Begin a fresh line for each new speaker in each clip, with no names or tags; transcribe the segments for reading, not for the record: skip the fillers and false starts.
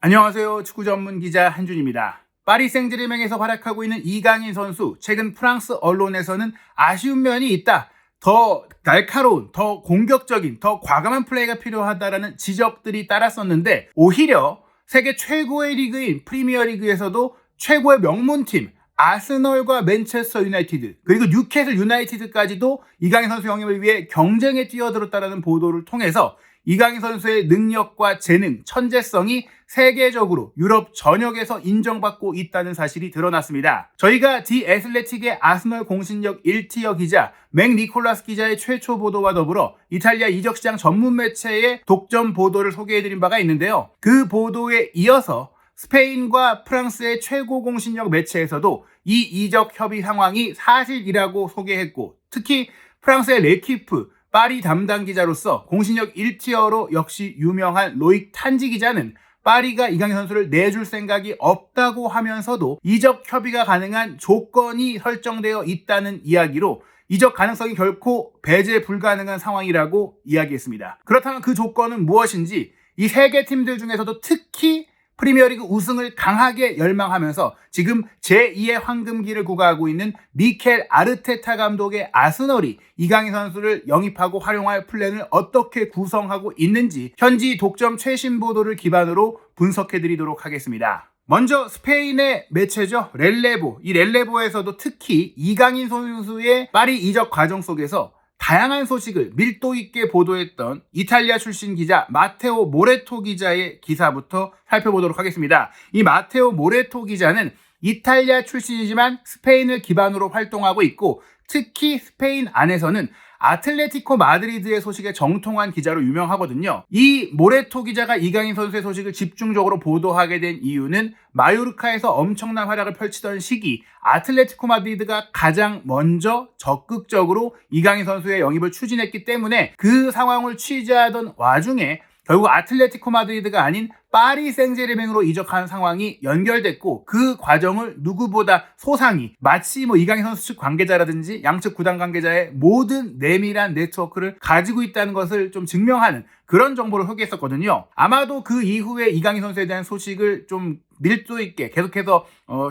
안녕하세요. 축구 전문 기자 한준입니다. 파리 생제르맹에서 활약하고 있는 이강인 선수, 최근 프랑스 언론에서는 아쉬운 면이 있다. 더 날카로운, 더 공격적인, 더 과감한 플레이가 필요하다라는 지적들이 따랐었는데, 오히려 세계 최고의 리그인 프리미어리그에서도 최고의 명문팀 아스널과 맨체스터 유나이티드, 그리고 뉴캐슬 유나이티드까지도 이강인 선수 영입을 위해 경쟁에 뛰어들었다는 보도를 통해서 이강인 선수의 능력과 재능, 천재성이 세계적으로 유럽 전역에서 인정받고 있다는 사실이 드러났습니다. 저희가 디 애슬레틱의 아스널 공신력 1티어 기자 맥 니콜라스 기자의 최초 보도와 더불어 이탈리아 이적시장 전문 매체의 독점 보도를 소개해드린 바가 있는데요. 그 보도에 이어서 스페인과 프랑스의 최고 공신력 매체에서도 이 이적 협의 상황이 사실이라고 소개했고, 특히 프랑스의 레키프 파리 담당 기자로서 공신력 1티어로 역시 유명한 로익 탄지 기자는 파리가 이강인 선수를 내줄 생각이 없다고 하면서도 이적 협의가 가능한 조건이 설정되어 있다는 이야기로 이적 가능성이 결코 배제 불가능한 상황이라고 이야기했습니다. 그렇다면 그 조건은 무엇인지, 이 세 개 팀들 중에서도 특히 프리미어리그 우승을 강하게 열망하면서 지금 제2의 황금기를 구가하고 있는 미켈 아르테타 감독의 아스널이 이강인 선수를 영입하고 활용할 플랜을 어떻게 구성하고 있는지 현지 독점 최신 보도를 기반으로 분석해드리도록 하겠습니다. 먼저 스페인의 매체죠. 렐레보. 이 렐레보에서도 특히 이강인 선수의 파리 이적 과정 속에서 다양한 소식을 밀도 있게 보도했던 이탈리아 출신 기자 마테오 모레토 기자의 기사부터 살펴보도록 하겠습니다. 이 마테오 모레토 기자는 이탈리아 출신이지만 스페인을 기반으로 활동하고 있고, 특히 스페인 안에서는 아틀레티코 마드리드의 소식에 정통한 기자로 유명하거든요. 이 모레토 기자가 이강인 선수의 소식을 집중적으로 보도하게 된 이유는 마요르카에서 엄청난 활약을 펼치던 시기 아틀레티코 마드리드가 가장 먼저 적극적으로 이강인 선수의 영입을 추진했기 때문에 그 상황을 취재하던 와중에 결국 아틀레티코 마드리드가 아닌 파리 생제르맹으로 이적하는 상황이 연결됐고, 그 과정을 누구보다 소상히, 마치 이강인 선수 측 관계자라든지 양측 구단 관계자의 모든 내밀한 네트워크를 가지고 있다는 것을 좀 증명하는 그런 정보를 소개했었거든요. 아마도 그 이후에 이강인 선수에 대한 소식을 좀 밀도 있게 계속해서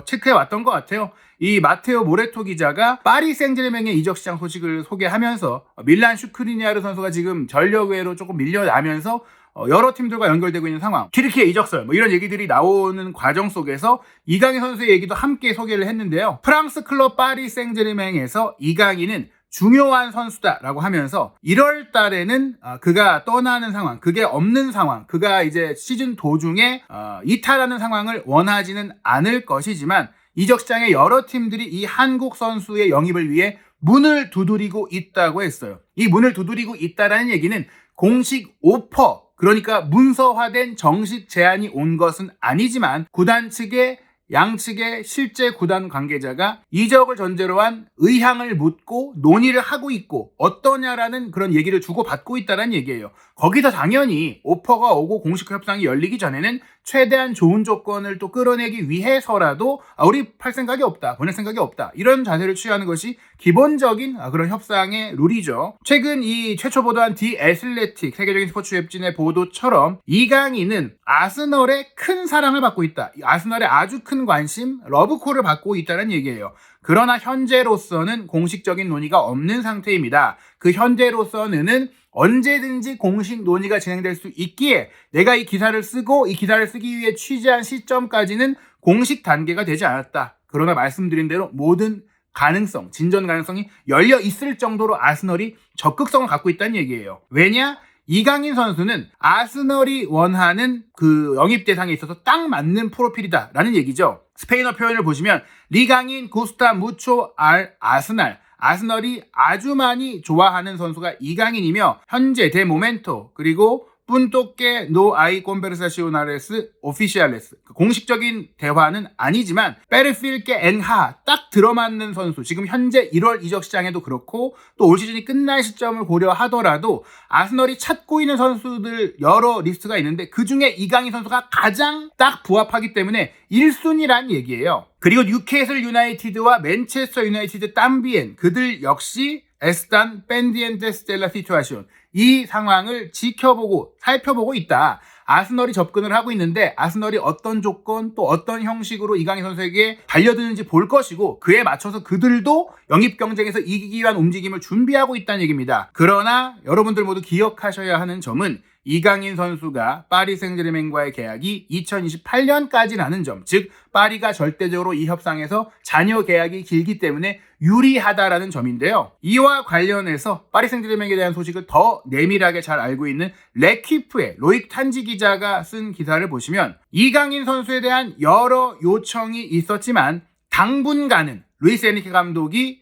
체크해왔던 것 같아요. 이 마테오 모레토 기자가 파리 생제르맹의 이적 시장 소식을 소개하면서 밀란 슈크리니아르 선수가 지금 전력 외로 조금 밀려나면서 여러 팀들과 연결되고 있는 상황, 튀르키예 이적설 이런 얘기들이 나오는 과정 속에서 이강인 선수의 얘기도 함께 소개를 했는데요. 프랑스 클럽 파리 생제르맹에서 이강인은 중요한 선수다라고 하면서 1월 달에는 그가 떠나는 상황, 그게 없는 상황, 그가 이제 시즌 도중에 이탈하는 상황을 원하지는 않을 것이지만 이적 시장의 여러 팀들이 이 한국 선수의 영입을 위해 문을 두드리고 있다고 했어요. 이 문을 두드리고 있다라는 얘기는 공식 오퍼, 그러니까 문서화된 정식 제안이 온 것은 아니지만 구단 측의 양측의 실제 구단 관계자가 이적을 전제로 한 의향을 묻고 논의를 하고 있고 어떠냐라는 그런 얘기를 주고받고 있다는 얘기예요. 거기서 당연히 오퍼가 오고 공식 협상이 열리기 전에는 최대한 좋은 조건을 또 끌어내기 위해서라도 우리 팔 생각이 없다, 보낼 생각이 없다, 이런 자세를 취하는 것이 기본적인 그런 협상의 룰이죠. 최근 이 최초 보도한 디 애슬레틱 세계적인 스포츠 웹진의 보도처럼 이강인은 아스널의 큰 사랑을 받고 있다, 아스널의 아주 큰 관심, 러브콜을 받고 있다는 얘기예요. 그러나 현재로서는 공식적인 논의가 없는 상태입니다. 그 현재로서는 언제든지 공식 논의가 진행될 수 있기에 내가 이 기사를 쓰고 이 기사를 쓰기 위해 취재한 시점까지는 공식 단계가 되지 않았다. 그러나 말씀드린 대로 모든 가능성, 진전 가능성이 열려 있을 정도로 아스널이 적극성을 갖고 있다는 얘기예요. 왜냐? 이강인 선수는 아스널이 원하는 그 영입 대상에 있어서 딱 맞는 프로필이다라는 얘기죠. 스페인어 표현을 보시면 리강인 구스타 무초 알 아스날, 아스널이 아주 많이 좋아하는 선수가 이강인이며 현재 데 모멘토, 그리고 puntoque no hay conversacionales oficiales, 공식적인 대화는 아니지만 perfil que encaja, 딱 들어맞는 선수, 지금 현재 1월 이적 시장에도 그렇고 또 올 시즌이 끝날 시점을 고려하더라도 아스널이 찾고 있는 선수들 여러 리스트가 있는데 그중에 이강인 선수가 가장 딱 부합하기 때문에 1순위란 얘기예요. 그리고 뉴캐슬 유나이티드와 맨체스터 유나이티드 땀비엔, 그들 역시 están pendientes de la situación. 이 상황을 지켜보고 살펴보고 있다. 아스널이 접근을 하고 있는데 아스널이 어떤 조건 또 어떤 형식으로 이강인 선수에게 달려드는지 볼 것이고 그에 맞춰서 그들도 영입 경쟁에서 이기기 위한 움직임을 준비하고 있다는 얘기입니다. 그러나 여러분들 모두 기억하셔야 하는 점은 이강인 선수가 파리 생제르맹과의 계약이 2028년까지라는 점, 즉 파리가 절대적으로 이 협상에서 잔여 계약이 길기 때문에 유리하다라는 점인데요. 이와 관련해서 파리 생제르맹에 대한 소식을 더 내밀하게 잘 알고 있는 레키프의 로익 탄지 기자가 쓴 기사를 보시면 이강인 선수에 대한 여러 요청이 있었지만 당분간은 루이스 에니케 감독이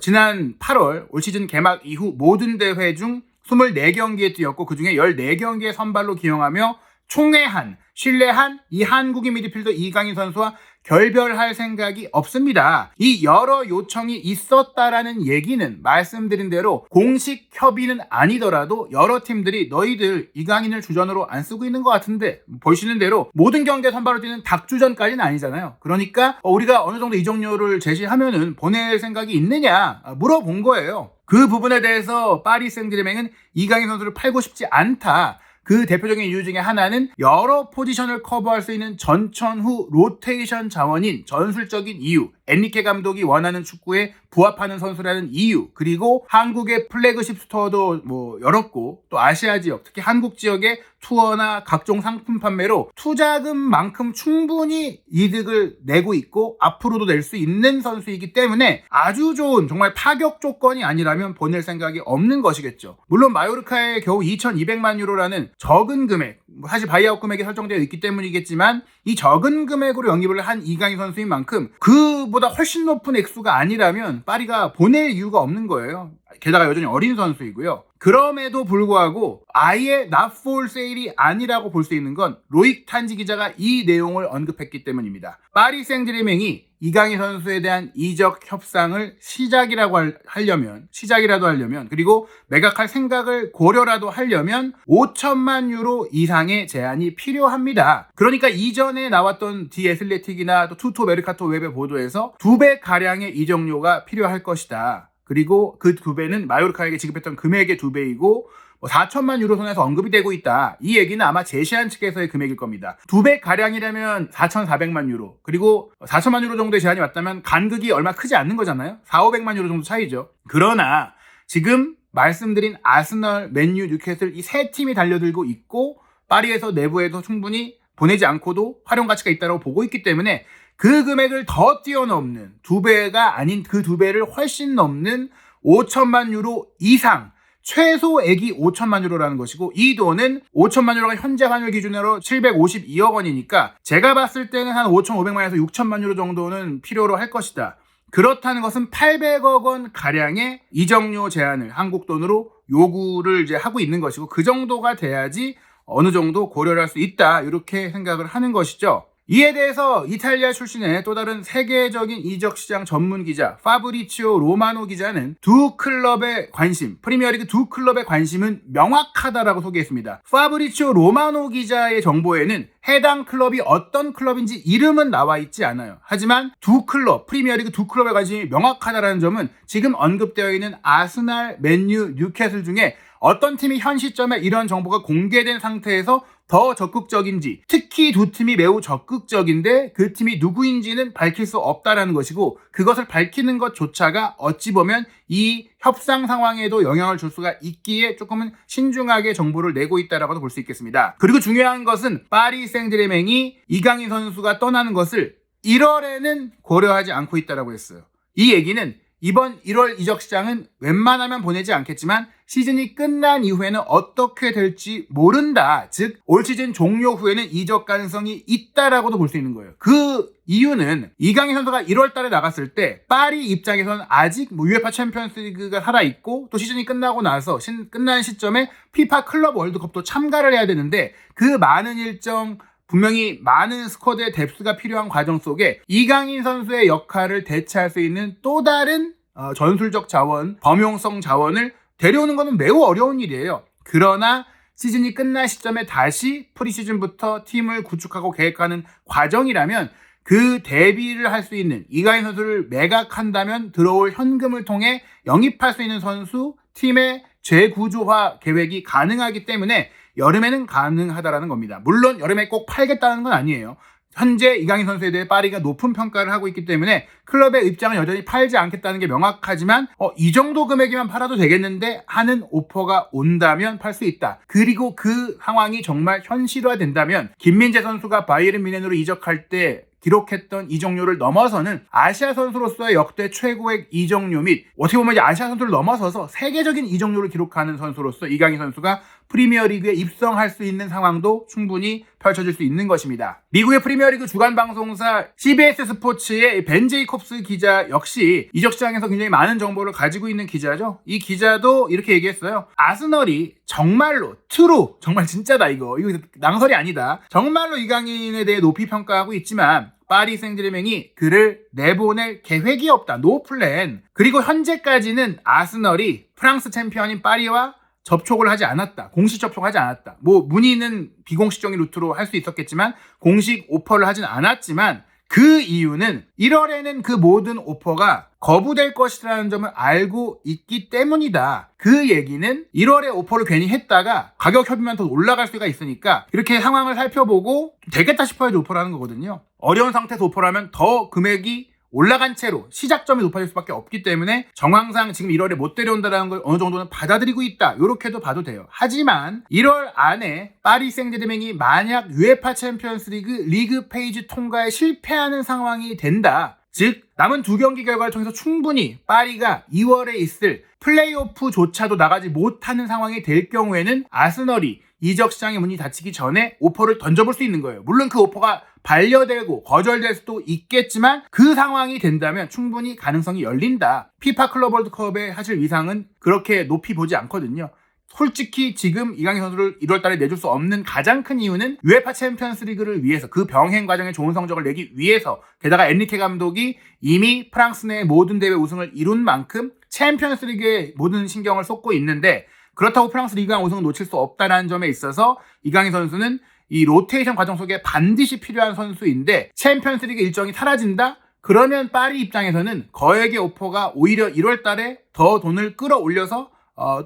지난 8월 올 시즌 개막 이후 모든 대회 중 24경기에 뛰었고 그중에 14경기에 선발로 기용하며 총회한, 신뢰한 이 한국인 미드필더 이강인 선수와 결별할 생각이 없습니다. 이 여러 요청이 있었다라는 얘기는 말씀드린 대로 공식 협의는 아니더라도 여러 팀들이 너희들 이강인을 주전으로 안 쓰고 있는 것 같은데 보시는 대로 모든 경기에 선발로 뛰는 닭주전까지는 아니잖아요. 그러니까 우리가 어느 정도 이적료를 제시하면은 보낼 생각이 있느냐 물어본 거예요. 그 부분에 대해서 파리 생제르맹은 이강인 선수를 팔고 싶지 않다. 그 대표적인 이유 중에 하나는 여러 포지션을 커버할 수 있는 전천후 로테이션 자원인 전술적인 이유, 엔리케 감독이 원하는 축구에 부합하는 선수라는 이유, 그리고 한국의 플래그십 스토어도 열었고 또 아시아 지역, 특히 한국 지역의 투어나 각종 상품 판매로 투자금만큼 충분히 이득을 내고 있고 앞으로도 낼 수 있는 선수이기 때문에 아주 좋은 정말 파격 조건이 아니라면 보낼 생각이 없는 것이겠죠. 물론 마요르카에 겨우 2200만 유로라는 적은 금액, 사실 바이아웃 금액이 설정되어 있기 때문이겠지만 이 적은 금액으로 영입을 한 이강인 선수인 만큼 그보다 훨씬 높은 액수가 아니라면 파리가 보낼 이유가 없는 거예요. 게다가 여전히 어린 선수이고요. 그럼에도 불구하고 아예 not for sale이 아니라고 볼 수 있는 건 로익 탄지 기자가 이 내용을 언급했기 때문입니다. 파리 생제르맹이 이강인 선수에 대한 이적 협상을 시작이라도 하려면 그리고 매각할 생각을 고려라도 하려면 5천만 유로 이상의 제한이 필요합니다. 그러니까 이전에 나왔던 디 애슬레틱이나 또 투토 메르카토 웹의 보도에서 2배 가량의 이적료가 필요할 것이다. 그리고 그 2배는 마요르카에게 지급했던 금액의 2배이고 4천만 유로 선에서 언급이 되고 있다. 이 얘기는 아마 제시한 측에서의 금액일 겁니다. 2배 가량이라면 4,400만 유로. 그리고 4천만 유로 정도의 제한이 왔다면 간극이 얼마 크지 않는 거잖아요. 4,500만 유로 정도 차이죠. 그러나 지금 말씀드린 아스널, 맨유, 뉴캐슬 이 세 팀이 달려들고 있고 파리에서 내부에도 충분히 보내지 않고도 활용 가치가 있다고 보고 있기 때문에 그 금액을 더 뛰어넘는 2배가 아닌 그 2배를 훨씬 넘는 5천만 유로 이상 최소액이 5천만 유로라는 것이고 이 돈은 5천만 유로가 현재 환율 기준으로 752억 원이니까 제가 봤을 때는 한 5,500만에서 6천만 유로 정도는 필요로 할 것이다. 그렇다는 것은 800억 원 가량의 이적료 제한을 한국 돈으로 요구를 이제 하고 있는 것이고 그 정도가 돼야지 어느 정도 고려를 할 수 있다. 이렇게 생각을 하는 것이죠. 이에 대해서 이탈리아 출신의 또 다른 세계적인 이적시장 전문 기자 파브리치오 로마노 기자는 두 클럽의 관심, 프리미어리그 두 클럽의 관심은 명확하다라고 소개했습니다. 파브리치오 로마노 기자의 정보에는 해당 클럽이 어떤 클럽인지 이름은 나와 있지 않아요. 하지만 두 클럽, 프리미어리그 두 클럽의 관심이 명확하다라는 점은 지금 언급되어 있는 아스날, 맨유, 뉴캐슬 중에 어떤 팀이 현 시점에 이런 정보가 공개된 상태에서 더 적극적인지, 특히 두 팀이 매우 적극적인데 그 팀이 누구인지는 밝힐 수 없다라는 것이고 그것을 밝히는 것조차가 어찌 보면 이 협상 상황에도 영향을 줄 수가 있기에 조금은 신중하게 정보를 내고 있다라고도 볼 수 있겠습니다. 그리고 중요한 것은 파리 생제르맹이 이강인 선수가 떠나는 것을 1월에는 고려하지 않고 있다라고 했어요. 이 얘기는 이번 1월 이적 시장은 웬만하면 보내지 않겠지만 시즌이 끝난 이후에는 어떻게 될지 모른다. 즉 올 시즌 종료 후에는 이적 가능성이 있다라고도 볼 수 있는 거예요. 그 이유는 이강인 선수가 1월 달에 나갔을 때 파리 입장에서는 아직 UEFA 챔피언스리그가 살아있고 또 시즌이 끝나고 나서 끝난 시점에 피파 클럽 월드컵도 참가를 해야 되는데 그 많은 일정 분명히 많은 스쿼드의 뎁스가 필요한 과정 속에 이강인 선수의 역할을 대체할 수 있는 또 다른 전술적 자원, 범용성 자원을 데려오는 것은 매우 어려운 일이에요. 그러나 시즌이 끝날 시점에 다시 프리시즌부터 팀을 구축하고 계획하는 과정이라면 그 대비를 할 수 있는 이강인 선수를 매각한다면 들어올 현금을 통해 영입할 수 있는 선수, 팀의 재구조화 계획이 가능하기 때문에 여름에는 가능하다라는 겁니다. 물론 여름에 꼭 팔겠다는 건 아니에요. 현재 이강인 선수에 대해 파리가 높은 평가를 하고 있기 때문에 클럽의 입장은 여전히 팔지 않겠다는 게 명확하지만 이 정도 금액이면 팔아도 되겠는데 하는 오퍼가 온다면 팔 수 있다. 그리고 그 상황이 정말 현실화된다면 김민재 선수가 바이에른 뮌헨으로 이적할 때 기록했던 이적료를 넘어서는 아시아 선수로서의 역대 최고의 이적료 및 어떻게 보면 이제 아시아 선수를 넘어서서 세계적인 이적료를 기록하는 선수로서 이강인 선수가 프리미어리그에 입성할 수 있는 상황도 충분히 펼쳐질 수 있는 것입니다. 미국의 프리미어리그 주간 방송사 CBS 스포츠의 벤 제이콥스 기자 역시 이적 시장에서 굉장히 많은 정보를 가지고 있는 기자죠. 이 기자도 이렇게 얘기했어요. 아스널이 정말로 트루 정말 진짜다 이거 낭설이 아니다. 정말로 이강인에 대해 높이 평가하고 있지만 파리 생제르맹이 그를 내보낼 계획이 없다. 노 플랜. 그리고 현재까지는 아스널이 프랑스 챔피언인 파리와 접촉을 하지 않았다. 공식 접촉하지 않았다. 문의는 비공식적인 루트로 할 수 있었겠지만 공식 오퍼를 하진 않았지만 그 이유는 1월에는 그 모든 오퍼가 거부될 것이라는 점을 알고 있기 때문이다. 그 얘기는 1월에 오퍼를 괜히 했다가 가격 협의만 더 올라갈 수가 있으니까 이렇게 상황을 살펴보고 되겠다 싶어야지 오퍼를 하는 거거든요. 어려운 상태에서 오퍼를 하면 더 금액이 올라간 채로 시작점이 높아질 수밖에 없기 때문에 정황상 지금 1월에 못 데려온다는 걸 어느 정도는 받아들이고 있다. 이렇게도 봐도 돼요. 하지만 1월 안에 파리 생제르맹이 만약 UEFA 챔피언스 리그 페이지 통과에 실패하는 상황이 된다. 즉 남은 2경기 결과를 통해서 충분히 파리가 2월에 있을 플레이오프조차도 나가지 못하는 상황이 될 경우에는 아스널이 이적 시장의 문이 닫히기 전에 오퍼를 던져볼 수 있는 거예요. 물론 그 오퍼가 반려되고 거절될 수도 있겠지만 그 상황이 된다면 충분히 가능성이 열린다. 피파 클럽 월드컵에 하실 위상은 그렇게 높이 보지 않거든요. 솔직히 지금 이강인 선수를 1월달에 내줄 수 없는 가장 큰 이유는 UEFA 챔피언스 리그를 위해서 그 병행 과정에 좋은 성적을 내기 위해서 게다가 엔리케 감독이 이미 프랑스 내 모든 대회 우승을 이룬 만큼 챔피언스 리그에 모든 신경을 쏟고 있는데 그렇다고 프랑스 리그 1 우승을 놓칠 수 없다는 점에 있어서 이강인 선수는 이 로테이션 과정 속에 반드시 필요한 선수인데 챔피언스 리그 일정이 사라진다? 그러면 파리 입장에서는 거액의 오퍼가 오히려 1월 달에 더 돈을 끌어올려서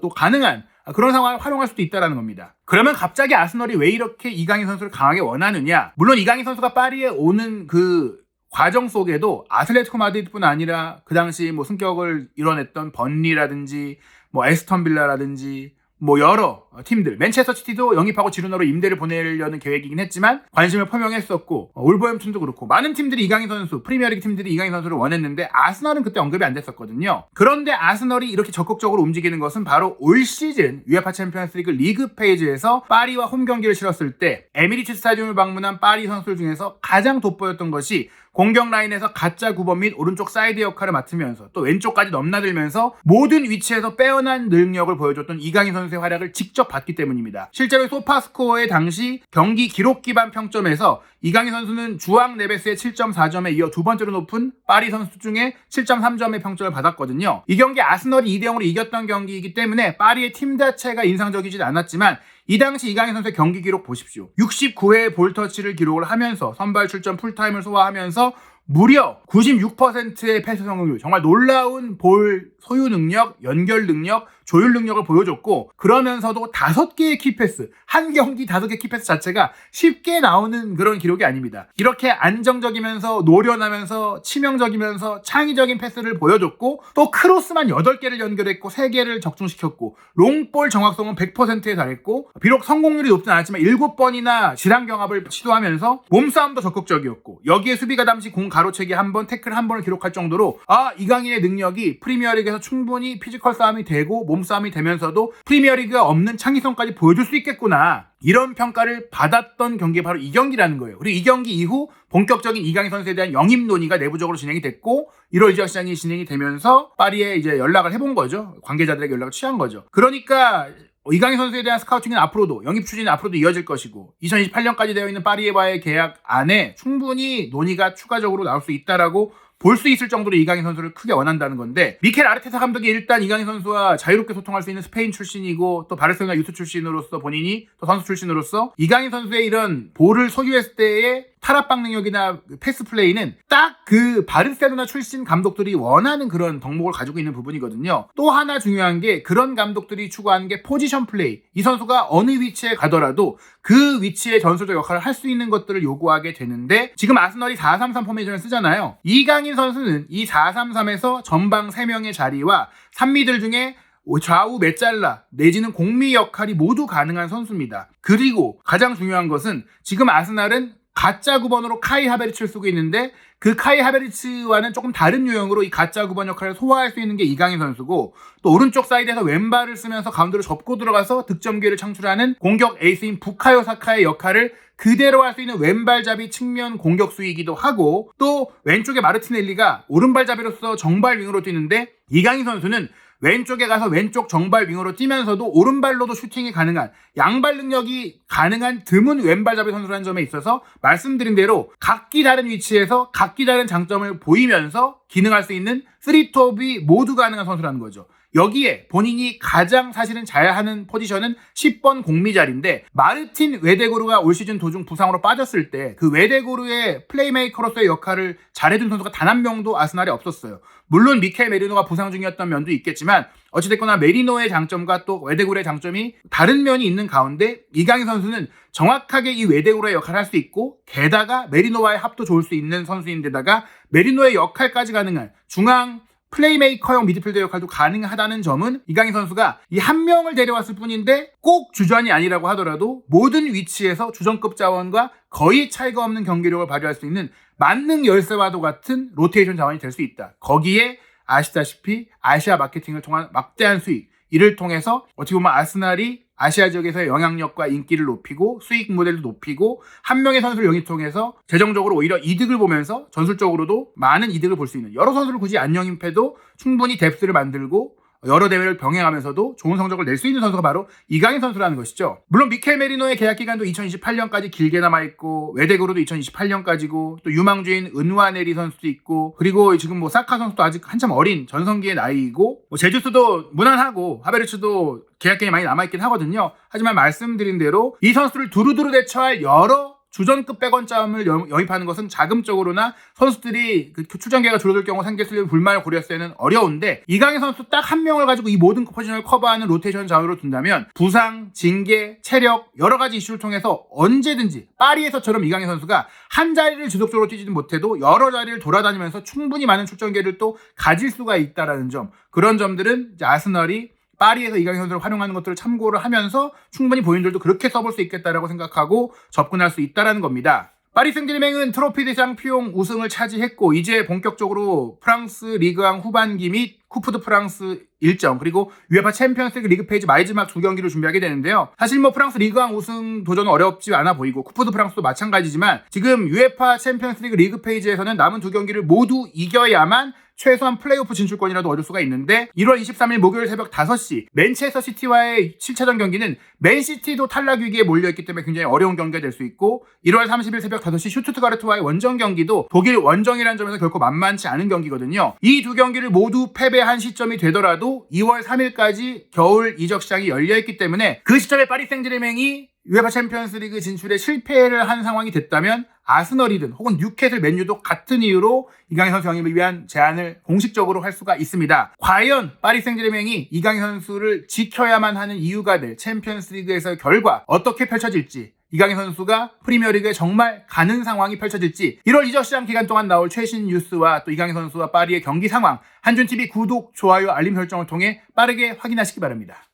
또 가능한 그런 상황을 활용할 수도 있다는 겁니다. 그러면 갑자기 아스널이 왜 이렇게 이강인 선수를 강하게 원하느냐? 물론 이강인 선수가 파리에 오는 그 과정 속에도 아틀레티코 마드리드뿐 아니라 그 당시 승격을 이뤄냈던 번리라든지 에스턴 빌라라든지 여러 팀들, 맨체스터 시티도 영입하고 지르노로 임대를 보내려는 계획이긴 했지만 관심을 표명했었고 울버햄튼도 그렇고 많은 팀들이 이강인 선수, 프리미어리그 팀들이 이강인 선수를 원했는데 아스널은 그때 언급이 안 됐었거든요. 그런데 아스널이 이렇게 적극적으로 움직이는 것은 바로 올 시즌 UEFA 챔피언스 리그 페이지에서 파리와 홈 경기를 치렀을 때 에미리츠 스타디움을 방문한 파리 선수들 중에서 가장 돋보였던 것이 공격 라인에서 가짜 9번 및 오른쪽 사이드 역할을 맡으면서 또 왼쪽까지 넘나들면서 모든 위치에서 빼어난 능력을 보여줬던 이강인 선수의 활약을 직접 봤기 때문입니다. 실제로 소파스코어의 당시 경기 기록 기반 평점에서 이강인 선수는 주앙 네베스의 7.4점에 이어 두 번째로 높은 파리 선수 중에 7.3점의 평점을 받았거든요. 이 경기 아스널이 2대0으로 이겼던 경기이기 때문에 파리의 팀 자체가 인상적이진 않았지만 이 당시 이강인 선수의 경기 기록 보십시오. 69회의 볼터치를 기록을 하면서 선발 출전 풀타임을 소화하면서 무려 96%의 패스 성공률, 정말 놀라운 볼 소유 능력, 연결 능력, 조율 능력을 보여줬고 그러면서도 5개의 키패스, 한 경기 5개 키패스 자체가 쉽게 나오는 그런 기록이 아닙니다. 이렇게 안정적이면서 노련하면서 치명적이면서 창의적인 패스를 보여줬고 또 크로스만 8개를 연결했고 3개를 적중시켰고 롱볼 정확성은 100%에 달했고 비록 성공률이 높진 않았지만 7번이나 지랑 경합을 시도하면서 몸싸움도 적극적이었고 여기에 수비가 잠시 공 가로채기 1번, 태클 1번을 기록할 정도로 이강인의 능력이 프리미어리그에서 충분히 피지컬 싸움이 되고 몸싸움이 되면서도 프리미어리그가 없는 창의성까지 보여줄 수 있겠구나. 이런 평가를 받았던 경기가 바로 이 경기라는 거예요. 그리고 이 경기 이후 본격적인 이강인 선수에 대한 영입 논의가 내부적으로 진행이 됐고 1월 이적 시장이 진행이 되면서 파리에 이제 연락을 해본 거죠. 관계자들에게 연락을 취한 거죠. 그러니까 이강인 선수에 대한 스카우팅은 앞으로도 영입 추진은 앞으로도 이어질 것이고 2028년까지 되어 있는 파리와의 계약 안에 충분히 논의가 추가적으로 나올 수 있다라고 볼 수 있을 정도로 이강인 선수를 크게 원한다는 건데 미켈 아르테타 감독이 일단 이강인 선수와 자유롭게 소통할 수 있는 스페인 출신이고 또 바르셀로나 유스 출신으로서 본인이 또 선수 출신으로서 이강인 선수의 이런 볼을 소유했을 때의 탈압박 능력이나 패스 플레이는 딱 그 바르셀로나 출신 감독들이 원하는 그런 덕목을 가지고 있는 부분이거든요. 또 하나 중요한 게 그런 감독들이 추구하는 게 포지션 플레이. 이 선수가 어느 위치에 가더라도 그 위치의 전술적 역할을 할 수 있는 것들을 요구하게 되는데 지금 아스널이 4-3-3 포메이션을 쓰잖아요. 이강인 선수는 이 4-3-3에서 전방 3명의 자리와 3미들 중에 좌우 메잘라 내지는 공미 역할이 모두 가능한 선수입니다. 그리고 가장 중요한 것은 지금 아스날은 가짜 9번으로 카이 하베르츠를 쓰고 있는데 그 카이 하베르츠와는 조금 다른 유형으로 이 가짜 9번 역할을 소화할 수 있는 게 이강인 선수고 또 오른쪽 사이드에서 왼발을 쓰면서 가운데로 접고 들어가서 득점 기회를 창출하는 공격 에이스인 부카요 사카의 역할을 그대로 할 수 있는 왼발잡이 측면 공격수이기도 하고 또 왼쪽에 마르티넬리가 오른발잡이로서 정발 윙으로 뛰는데 이강인 선수는 왼쪽에 가서 왼쪽 정발 윙으로 뛰면서도 오른발로도 슈팅이 가능한 양발 능력이 가능한 드문 왼발잡이 선수라는 점에 있어서 말씀드린 대로 각기 다른 위치에서 각기 다른 장점을 보이면서 기능할 수 있는 3톱이 모두 가능한 선수라는 거죠. 여기에 본인이 가장 사실은 잘하는 포지션은 10번 공미 자리인데 마르틴 웨데고르가 올 시즌 도중 부상으로 빠졌을 때 그 웨데고르의 플레이메이커로서의 역할을 잘해준 선수가 단 한 명도 아스날에 없었어요. 물론 미켈 메리노가 부상 중이었던 면도 있겠지만 어찌됐거나 메리노의 장점과 또 웨데고르의 장점이 다른 면이 있는 가운데 이강인 선수는 정확하게 이 웨데고르의 역할을 할 수 있고 게다가 메리노와의 합도 좋을 수 있는 선수인데다가 메리노의 역할까지 가능한 중앙 플레이메이커형 미드필더 역할도 가능하다는 점은 이강인 선수가 이 한 명을 데려왔을 뿐인데 꼭 주전이 아니라고 하더라도 모든 위치에서 주전급 자원과 거의 차이가 없는 경기력을 발휘할 수 있는 만능 열쇠와도 같은 로테이션 자원이 될 수 있다. 거기에 아시다시피 아시아 마케팅을 통한 막대한 수익, 이를 통해서 어떻게 보면 아스날이 아시아 지역에서의 영향력과 인기를 높이고 수익 모델도 높이고 한 명의 선수를 영입통해서 재정적으로 오히려 이득을 보면서 전술적으로도 많은 이득을 볼 수 있는 여러 선수를 굳이 안 영입해도 충분히 뎁스를 만들고 여러 대회를 병행하면서도 좋은 성적을 낼 수 있는 선수가 바로 이강인 선수라는 것이죠. 물론 미켈 메리노의 계약 기간도 2028년까지 길게 남아있고 웨데고르도 2028년까지고 또 유망주인 은와네리 선수도 있고 그리고 지금 뭐 사카 선수도 아직 한참 어린 전성기의 나이이고 뭐 제주스도 무난하고 하베르츠도 계약 기간이 많이 남아있긴 하거든요. 하지만 말씀드린 대로 이 선수를 두루두루 대처할 여러 주전급 백원점을 영입하는 것은 자금적으로나 선수들이 그 출전 기회가 줄어들 경우 생길 수 있는 불만을 고려했을 때는 어려운데 이강인 선수 딱 한 명을 가지고 이 모든 포지션을 커버하는 로테이션 자원으로 둔다면 부상, 징계, 체력 여러 가지 이슈를 통해서 언제든지 파리에서처럼 이강인 선수가 한 자리를 지속적으로 뛰지는 못해도 여러 자리를 돌아다니면서 충분히 많은 출전 기회를 또 가질 수가 있다라는 점, 그런 점들은 이제 아스널이 파리에서 이강인 선수를 활용하는 것들을 참고를 하면서 충분히 본인들도 그렇게 써볼 수 있겠다라고 생각하고 접근할 수 있다는 겁니다. 파리 생제르맹은 트로피 드 샹피용 우승을 차지했고 이제 본격적으로 프랑스 리그왕 후반기 및 쿠프 드 프랑스 일정 그리고 UEFA 챔피언스리그 리그 페이지 마지막 두 경기를 준비하게 되는데요. 사실 뭐 프랑스 리그왕 우승 도전은 어렵지 않아 보이고 쿠프 드 프랑스도 마찬가지지만 지금 UEFA 챔피언스리그 리그 페이지에서는 남은 두 경기를 모두 이겨야만 최소한 플레이오프 진출권이라도 얻을 수가 있는데 1월 23일 목요일 새벽 5시 맨체스터 시티와의 7차전 경기는 맨시티도 탈락 위기에 몰려있기 때문에 굉장히 어려운 경기가 될 수 있고 1월 30일 새벽 5시 슈투트가르트와의 원정 경기도 독일 원정이라는 점에서 결코 만만치 않은 경기거든요. 이 두 경기를 모두 패배한 시점이 되더라도 2월 3일까지 겨울 이적 시장이 열려있기 때문에 그 시점에 파리 생제르맹이 UEFA 챔피언스리그 진출에 실패를 한 상황이 됐다면 아스널이든 혹은 뉴캐슬 맨유도 같은 이유로 이강인 선수 영입을 위한 제안을 공식적으로 할 수가 있습니다. 과연 파리 생제르맹이 이강인 선수를 지켜야만 하는 이유가 될 챔피언스리그에서의 결과 어떻게 펼쳐질지, 이강인 선수가 프리미어리그에 정말 가는 상황이 펼쳐질지 1월 이적 시장 기간 동안 나올 최신 뉴스와 또 이강인 선수와 파리의 경기 상황 한준TV 구독, 좋아요, 알림 설정을 통해 빠르게 확인하시기 바랍니다.